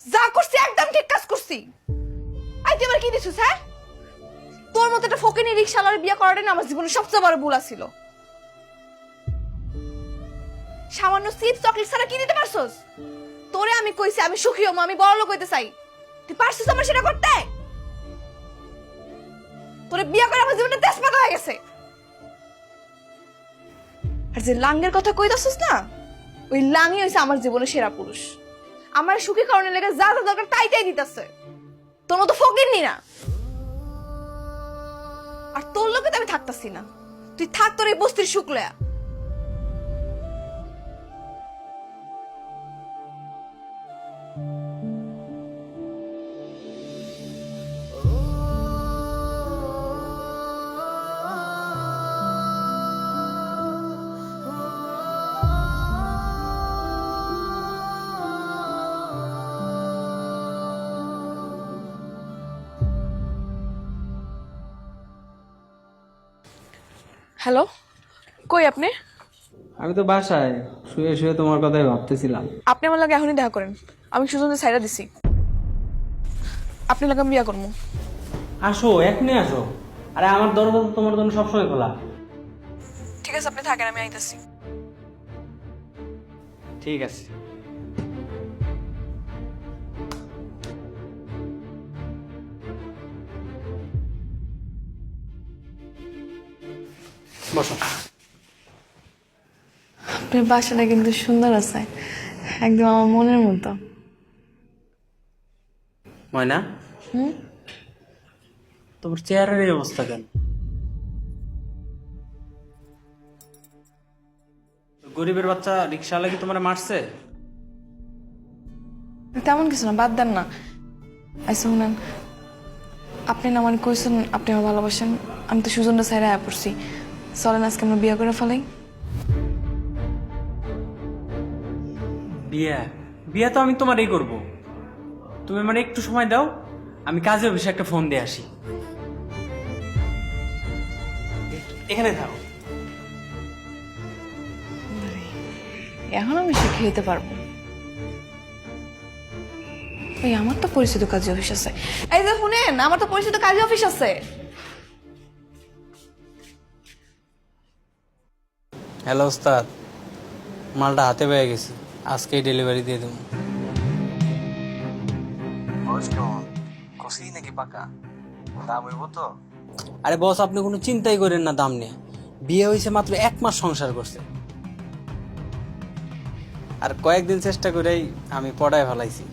যা করছি একদম ঠিক কাজ করছি। আই তুই আমার কি দিছিস? হ্যাঁ, তোর মতো একটা ফকিনি রিকশাওয়ালার বিয়ে করাটাই না আমার জীবনের সবচেয়ে বড় ভুল ছিল। সামান্য চিপস চকলেট ছাড়া কি দিতে পারছস? তোরে আমি কইছি আমি সুখী হবো, আমি বড় লোক হইতে চাই, তুই পারছিস আমার সেটা করতে? তোরে বিয়ে করে আমার জীবনটা তেজপাতা হয়ে গেছে। আর যে লাঙ্গের কথা কইতাছিস না, ওই লাঙ্গই হইছে আমার জীবনের সেরা পুরুষ। আমার সুখী কারণে লেগে যা যা দরকার তাই তাই দিতেছে। তোর মতো ফকিরনি না। আর তোর লোকে তো আমি থাকতাছি না, তুই থাক তোর এই বস্তির সুখ লয়া। হ্যালো, কই আপনি? আমি তো বাসায় শুয়ে শুয়ে তোমার কথাই ভাবতেছিলাম। আপনি আমার লাগে এখনই দেখা করেন, আমি সুজনদের সাইডা দিছি। আপনি লাগে আমি বিয়া করবো। আসো, এখনই আসো। আরে আমার দরজা তো তোমার জন্য সবসময় খোলা। ঠিক আছে, আপনি থাকেন, আমি আইতাছি। ঠিক আছে। বসো। আপনার বাসাটা কিন্তু সুন্দর আছে, একদম আমার মনের মতো। ময়না, তোমার চেহারার এই অবস্থা কেন? গরিবের বাচ্চা রিক্সাওয়ালা কি তোমার মারছে? তেমন কিছু না, বাদ দেন না। আচ্ছা শুনেন, আপনি না মানে কইছেন আপনি আমার ভালোবাসেন, আমি তো সুজনটা সাইডে আয়া পড়ছি। চলেন আজকে আমরা বিয়ে করে ফেলাই। বিয়ে? বিয়ে তো আমি তোমারই করব। তুমি মানে একটু সময় দাও, আমি কাজে অফিসে একটা ফোন দিয়ে আসি। এখানে থাকো। এখন আমি শিখে দিতে পারবো। এই আমার তো পরিচিত কাজী অফিস আছে। এই যে শুনেন, আমার তো পরিচিত কাজী অফিস আছে। হ্যালো ওস্তাদ, মালটা হাতে পেয়ে গেছি, আজকেই ডেলিভারি দিয়ে দেবো। নাকি পাকা দাম হইব তো? আরে বস, আপনি কোনো চিন্তাই করেন না দাম নিয়ে। বিয়ে হয়েছে মাত্র 1 মাস সংসার করছে, আর কয়েকদিন চেষ্টা করেই আমি পড়ায় ফেলাইছি।